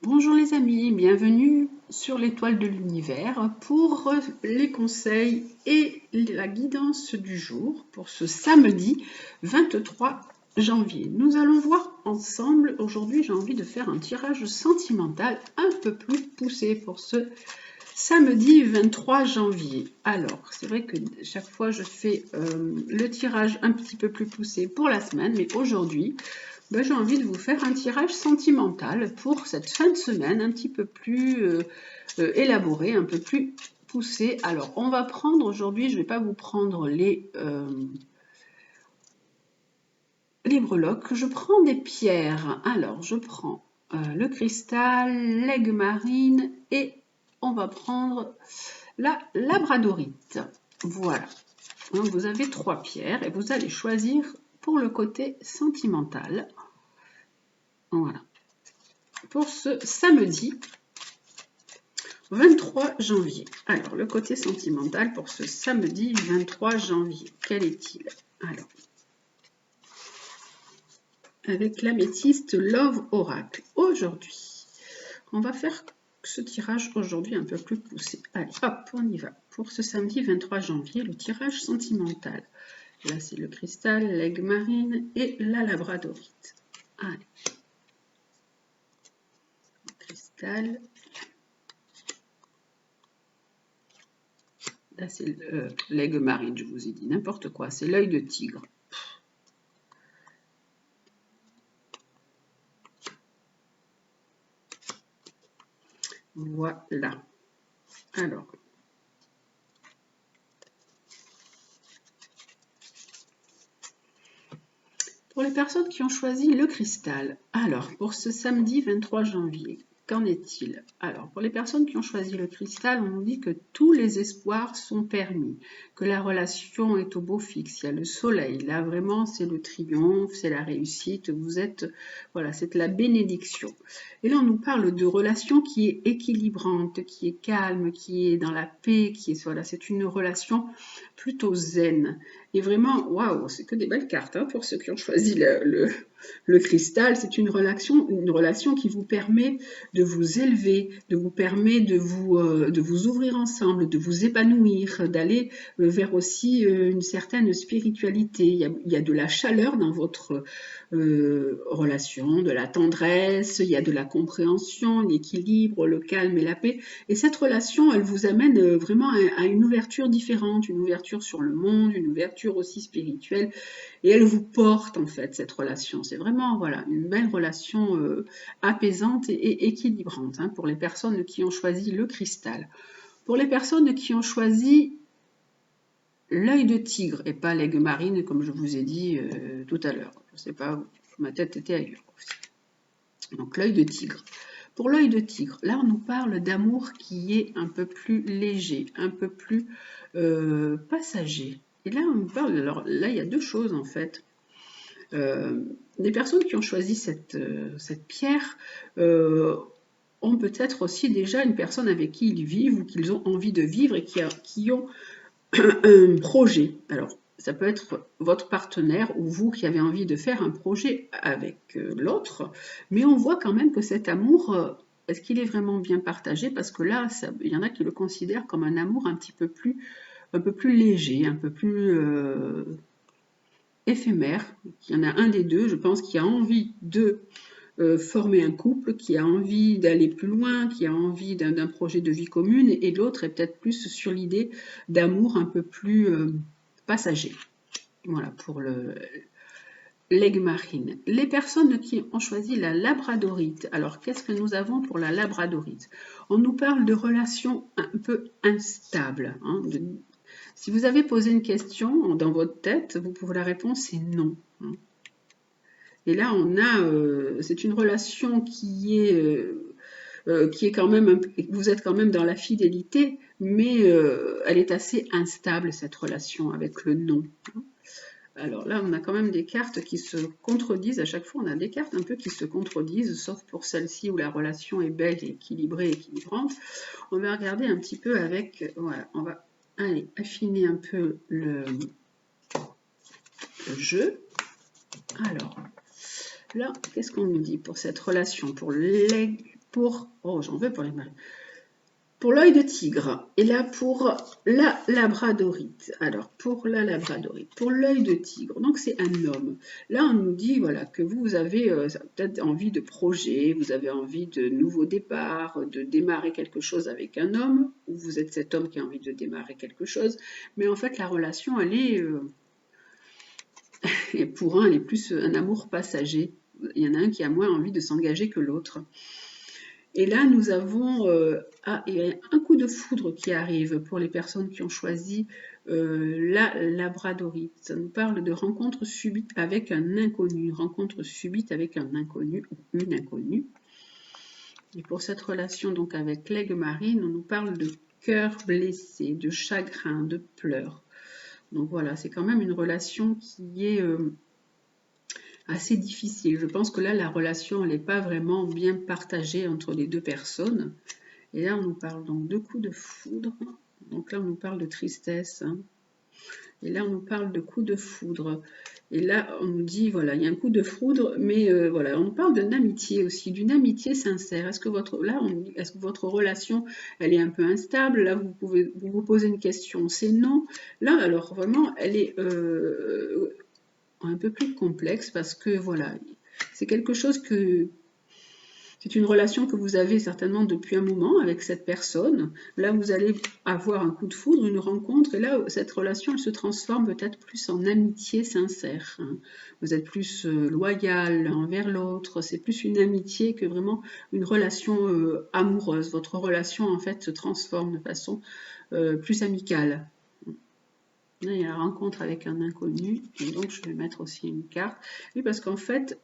Bonjour les amis, bienvenue sur l'étoile de l'univers pour les conseils et la guidance du jour pour ce samedi 23 janvier. Nous allons voir ensemble, aujourd'hui j'ai envie de faire un tirage sentimental un peu plus poussé pour ce samedi 23 janvier. Alors, c'est vrai que chaque fois je fais le tirage un petit peu plus poussé pour la semaine, mais aujourd'hui, j'ai envie de vous faire un tirage sentimental pour cette fin de semaine un petit peu plus élaboré, un peu plus poussé. Alors, on va prendre aujourd'hui, je ne vais pas vous prendre les breloques, je prends des pierres. Alors, je prends le cristal, l'aigue marine et on va prendre la labradorite. Voilà. Donc, vous avez 3 pierres et vous allez choisir pour le côté sentimental. Voilà. Pour ce samedi 23 janvier. Alors, le côté sentimental pour ce samedi 23 janvier, quel est-il? Alors, avec l'améthyste Love Oracle, aujourd'hui, on va faire ce tirage aujourd'hui un peu plus poussé. Allez, hop, on y va. Pour ce samedi 23 janvier, le tirage sentimental. Là, c'est le cristal, l'aigle marine et la labradorite. Allez. Cristal. Là, c'est l'aigle marine, je vous ai dit n'importe quoi. C'est l'œil de tigre. Voilà. Alors. Pour les personnes qui ont choisi le cristal, alors pour ce samedi 23 janvier, qu'en est-il? Alors pour les personnes qui ont choisi le cristal, on nous dit que tous les espoirs sont permis, que la relation est au beau fixe, il y a le soleil, là vraiment c'est le triomphe, c'est la réussite, vous êtes, voilà, c'est la bénédiction. Et là on nous parle de relation qui est équilibrante, qui est calme, qui est dans la paix, qui est, voilà, c'est une relation plutôt zen. Et vraiment, waouh, c'est que des belles cartes hein, pour ceux qui ont choisi le cristal. C'est une relation qui vous permet de vous élever, de vous permet de vous ouvrir ensemble, de vous épanouir, d'aller vers aussi une certaine spiritualité. Il y a de la chaleur dans votre relation, de la tendresse, il y a de la compréhension, l'équilibre, le calme et la paix. Et cette relation, elle vous amène vraiment à une ouverture différente, une ouverture sur le monde, une ouverture aussi spirituelle. Et elle vous porte en fait, cette relation. C'est vraiment voilà, une belle relation apaisante et équilibrante hein, pour les personnes qui ont choisi le cristal. Pour les personnes qui ont choisi l'œil de tigre et pas l'aigle marine, comme je vous ai dit tout à l'heure. Je ne sais pas, ma tête était ailleurs aussi. Donc l'œil de tigre. Pour l'œil de tigre, là on nous parle d'amour qui est un peu plus léger, un peu plus passager. Et là on nous parle, alors là il y a deux choses en fait. Les personnes qui ont choisi cette pierre ont peut-être aussi déjà une personne avec qui ils vivent ou qu'ils ont envie de vivre et qui ont un projet. Alors, ça peut être votre partenaire ou vous qui avez envie de faire un projet avec l'autre, mais on voit quand même que cet amour, est-ce qu'il est vraiment bien partagé? Parce que là, il y en a qui le considèrent comme un amour un peu plus léger, un peu plus éphémère. Il y en a un des deux, je pense, qui a envie de former un couple, qui a envie d'aller plus loin, qui a envie d'un projet de vie commune, et l'autre est peut-être plus sur l'idée d'amour un peu plus passager. Voilà, pour l'aigle marine. Les personnes qui ont choisi la labradorite, alors qu'est-ce que nous avons pour la labradorite? On nous parle de relations un peu instables. Hein, si vous avez posé une question dans votre tête, la réponse est non. Hein. Et là, c'est une relation qui est quand même, vous êtes quand même dans la fidélité, mais elle est assez instable, cette relation avec le non. Alors là, on a quand même des cartes qui se contredisent. À chaque fois, on a des cartes un peu qui se contredisent, sauf pour celle-ci où la relation est belle et équilibrée, équilibrante. On va regarder un petit peu avec, voilà, on va aller affiner un peu le jeu. Alors, là, qu'est-ce qu'on nous dit pour cette relation, pour pour... Oh, j'en veux pour les maris. Pour l'œil de tigre, et là pour la labradorite. Alors, pour la labradorite, pour l'œil de tigre, donc c'est un homme. Là, on nous dit voilà, que vous avez peut-être envie de projet, vous avez envie de nouveaux départs, de démarrer quelque chose avec un homme, ou vous êtes cet homme qui a envie de démarrer quelque chose, mais en fait, la relation, elle est, et pour un, elle est plus un amour passager. Il y en a un qui a moins envie de s'engager que l'autre. Et là, nous avons un coup de foudre qui arrive pour les personnes qui ont choisi la labradorite. Ça nous parle de rencontre subite avec un inconnu, rencontre subite avec un inconnu ou une inconnue. Et pour cette relation donc avec l'aigle marine, on nous parle de cœur blessé, de chagrin, de pleurs. Donc voilà, c'est quand même une relation qui est assez difficile. Je pense que là, la relation, elle n'est pas vraiment bien partagée entre les deux personnes. Et là, on nous parle donc de coups de foudre. Donc là, on nous parle de tristesse. Hein. Et là, on nous parle de coups de foudre. Et là, on nous dit, voilà, il y a un coup de foudre, mais voilà, on nous parle d'une amitié aussi, d'une amitié sincère. Est-ce que votre relation, elle est un peu instable? Là, vous pouvez vous poser une question, c'est non. Là, alors vraiment, elle est un peu plus complexe parce que voilà, c'est quelque chose que c'est une relation que vous avez certainement depuis un moment avec cette personne. Là, vous allez avoir un coup de foudre, une rencontre, et là, cette relation, elle se transforme peut-être plus en amitié sincère. Vous êtes plus loyal envers l'autre, c'est plus une amitié que vraiment une relation amoureuse. Votre relation, en fait, se transforme de façon plus amicale. Là, il y a la rencontre avec un inconnu, et donc je vais mettre aussi une carte. Oui, parce qu'en fait,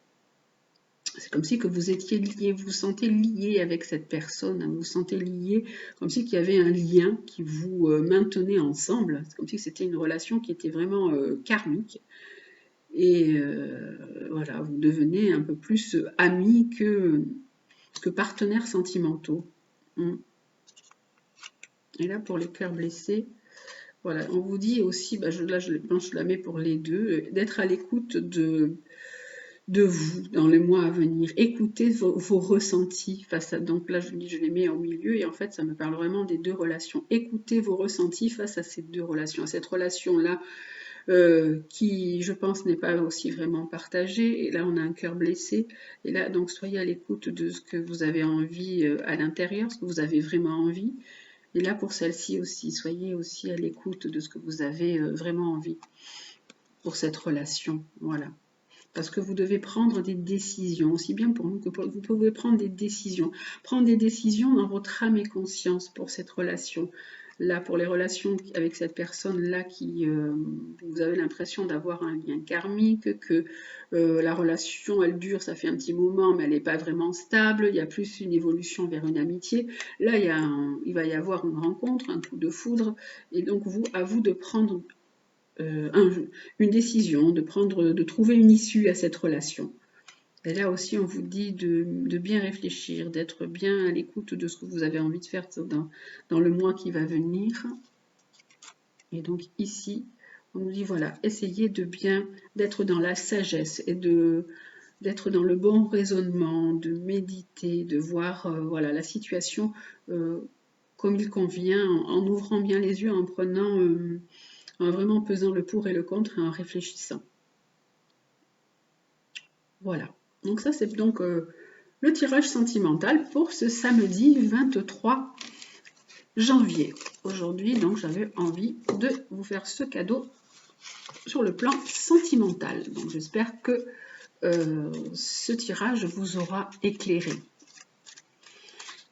c'est comme si que vous étiez lié, vous vous sentez lié avec cette personne, vous vous sentez lié, comme si qu'il y avait un lien qui vous maintenait ensemble. C'est comme si c'était une relation qui était vraiment karmique. Et voilà, vous devenez un peu plus amis que partenaires sentimentaux. Et là, pour les cœurs blessés, voilà, on vous dit aussi, bah, je la mets pour les deux, d'être à l'écoute de vous dans les mois à venir. Écoutez vos ressentis face à... Donc là, je les mets au milieu et en fait, ça me parle vraiment des deux relations. Écoutez vos ressentis face à ces deux relations. À cette relation-là qui, je pense, n'est pas aussi vraiment partagée. Et là, on a un cœur blessé. Et là, donc, soyez à l'écoute de ce que vous avez envie à l'intérieur, ce que vous avez vraiment envie. Et là, pour celle-ci aussi, soyez aussi à l'écoute de ce que vous avez vraiment envie pour cette relation. Voilà. Parce que vous devez prendre des décisions, aussi bien pour nous que pour vous pouvez prendre des décisions. Prendre des décisions dans votre âme et conscience pour cette relation. Là, pour les relations avec cette personne-là qui, vous avez l'impression d'avoir un lien karmique, que la relation, elle dure, ça fait un petit moment, mais elle n'est pas vraiment stable, il y a plus une évolution vers une amitié. Là, il va y avoir une rencontre, un coup de foudre, et donc à vous de prendre une décision, de trouver une issue à cette relation. Et là aussi, on vous dit de bien réfléchir, d'être bien à l'écoute de ce que vous avez envie de faire dans le mois qui va venir. Et donc ici, on nous dit, voilà, essayez d'être dans la sagesse et d'être dans le bon raisonnement, de méditer, de voir voilà, la situation comme il convient, en ouvrant bien les yeux, en prenant, en vraiment pesant le pour et le contre et en réfléchissant. Voilà. Donc ça, c'est donc le tirage sentimental pour ce samedi 23 janvier. Aujourd'hui, donc, j'avais envie de vous faire ce cadeau sur le plan sentimental. Donc, j'espère que ce tirage vous aura éclairé.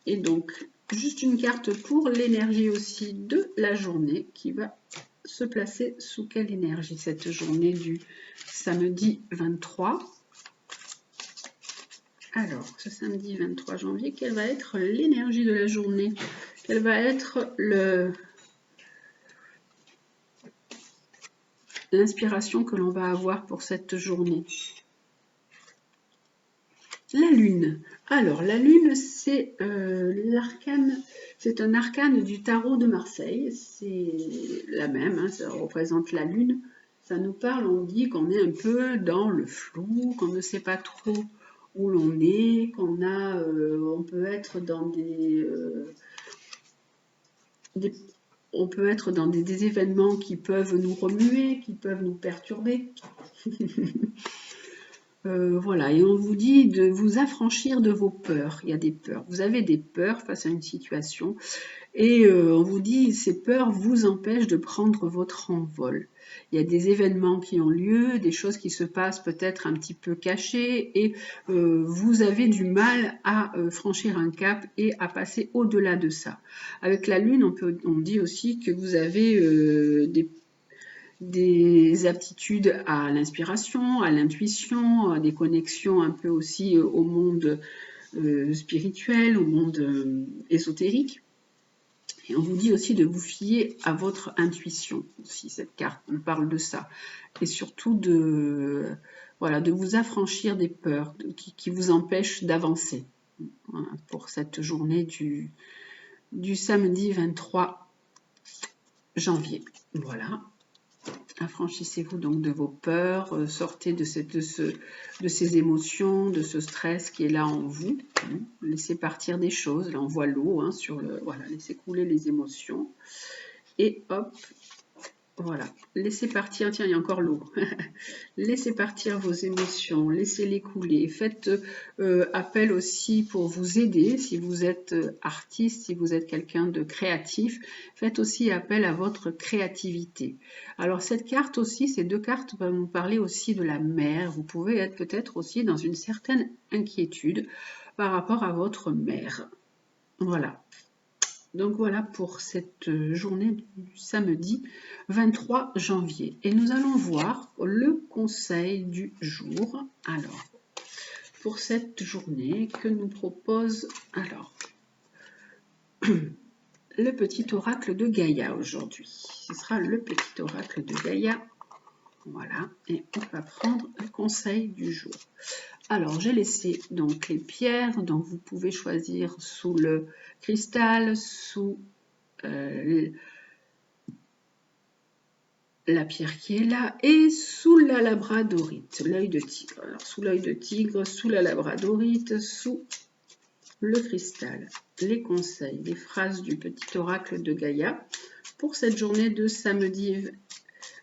Et donc, juste une carte pour l'énergie aussi de la journée qui va se placer sous quelle énergie cette journée du samedi 23. Alors, ce samedi 23 janvier, quelle va être l'énergie de la journée? Quelle va être l'inspiration que l'on va avoir pour cette journée? La Lune. Alors, la Lune, c'est l'arcane, c'est un arcane du tarot de Marseille. C'est la même, hein, ça représente la Lune. Ça nous parle, on dit qu'on est un peu dans le flou, qu'on ne sait pas trop où l'on est, on peut être dans on peut être dans des événements qui peuvent nous remuer, qui peuvent nous perturber. Voilà, et on vous dit de vous affranchir de vos peurs. Il y a des peurs. Vous avez des peurs face à une situation et on vous dit ces peurs vous empêchent de prendre votre envol. Il y a des événements qui ont lieu, des choses qui se passent peut-être un petit peu cachées et vous avez du mal à franchir un cap et à passer au-delà de ça. Avec la lune, on dit aussi que vous avez des aptitudes à l'inspiration, à l'intuition, à des connexions un peu aussi au monde spirituel, au monde ésotérique. Et on vous dit aussi de vous fier à votre intuition, aussi cette carte nous parle de ça. Et surtout de vous affranchir des peurs qui vous empêchent d'avancer. Voilà, pour cette journée du samedi 23 janvier. Voilà. Affranchissez-vous donc de vos peurs, sortez de ces émotions, de ce stress qui est là en vous. Laissez partir des choses. Là, on voit l'eau voilà, laissez couler les émotions. Et hop, voilà, laissez partir, tiens, il y a encore l'eau. Laissez partir vos émotions, laissez-les couler. Faites appel aussi pour vous aider, si vous êtes artiste, si vous êtes quelqu'un de créatif, faites aussi appel à votre créativité. Alors cette carte aussi, ces deux cartes vont nous parler aussi de la mère. Vous pouvez être peut-être aussi dans une certaine inquiétude par rapport à votre mère. Voilà. Donc voilà pour cette journée du samedi 23 janvier. Et nous allons voir le conseil du jour. Alors, pour cette journée que nous propose le petit oracle de Gaïa aujourd'hui. Ce sera le petit oracle de Gaïa. Voilà, et on va prendre le conseil du jour. Alors, j'ai laissé donc les pierres, donc vous pouvez choisir sous le cristal, sous la pierre qui est là, et sous la labradorite, l'œil de tigre. Alors, sous l'œil de tigre, sous la labradorite, sous le cristal. Les conseils, les phrases du petit oracle de Gaïa pour cette journée de samedi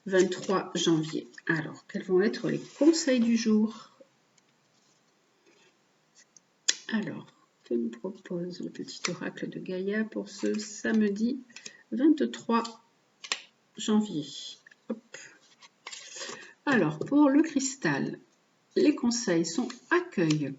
23 janvier. Alors, quels vont être les conseils du jour ? Alors, que nous propose le petit oracle de Gaïa pour ce samedi 23 janvier? Hop. Alors, pour le cristal, les conseils sont accueil.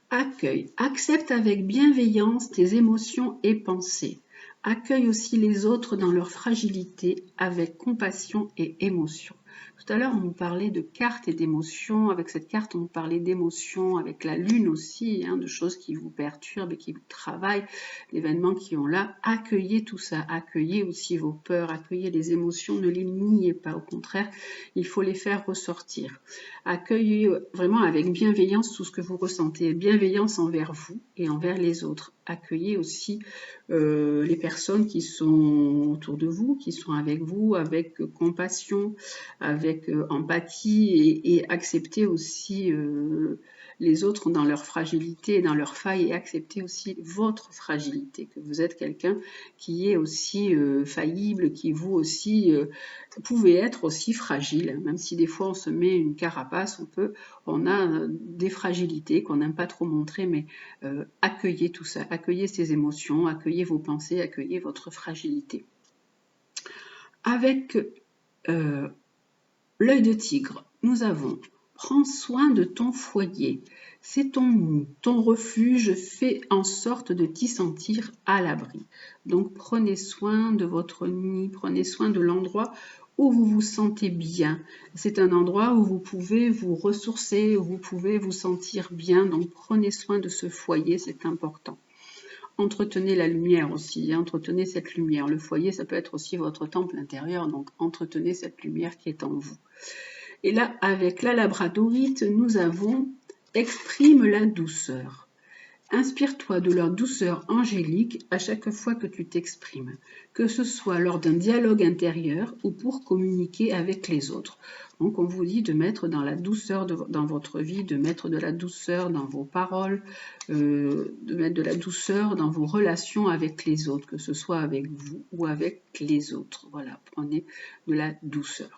Accueil, accepte avec bienveillance tes émotions et pensées. Accueille aussi les autres dans leur fragilité avec compassion et émotion. Tout à l'heure, on nous parlait de cartes et d'émotions. Avec cette carte, on nous parlait d'émotions, avec la lune aussi, de choses qui vous perturbent et qui vous travaillent, d'événements qui ont là. Accueillez tout ça, accueillez aussi vos peurs, accueillez les émotions, ne les niez pas. Au contraire, il faut les faire ressortir. Accueillez vraiment avec bienveillance tout ce que vous ressentez, bienveillance envers vous et envers les autres. Accueillez aussi les personnes qui sont autour de vous, qui sont avec vous, avec compassion, avec empathie et acceptez aussi les autres dans leur fragilité et dans leur faille et acceptez aussi votre fragilité, que vous êtes quelqu'un qui est aussi faillible, qui vous aussi pouvez être aussi fragile, même si des fois on se met une carapace, on a des fragilités qu'on n'aime pas trop montrer, mais accueillez tout ça, accueillez ces émotions, accueillez vos pensées, accueillez votre fragilité. Avec l'œil de tigre, nous avons « Prends soin de ton foyer, c'est ton nid, ton refuge, fais en sorte de t'y sentir à l'abri. » Donc prenez soin de votre nid, prenez soin de l'endroit où vous vous sentez bien. C'est un endroit où vous pouvez vous ressourcer, où vous pouvez vous sentir bien, donc prenez soin de ce foyer, c'est important. Entretenez la lumière aussi, entretenez cette lumière. Le foyer, ça peut être aussi votre temple intérieur, donc entretenez cette lumière qui est en vous. Et là, avec la labradorite, nous avons « Exprime la douceur ». Inspire-toi de leur douceur angélique à chaque fois que tu t'exprimes, que ce soit lors d'un dialogue intérieur ou pour communiquer avec les autres. Donc on vous dit de mettre dans la douceur dans votre vie, de mettre de la douceur dans vos paroles, de mettre de la douceur dans vos relations avec les autres, que ce soit avec vous ou avec les autres. Voilà, prenez de la douceur.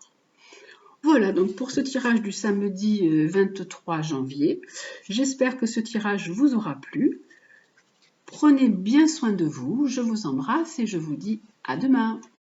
Voilà donc pour ce tirage du samedi 23 janvier. J'espère que ce tirage vous aura plu. Prenez bien soin de vous, je vous embrasse et je vous dis à demain.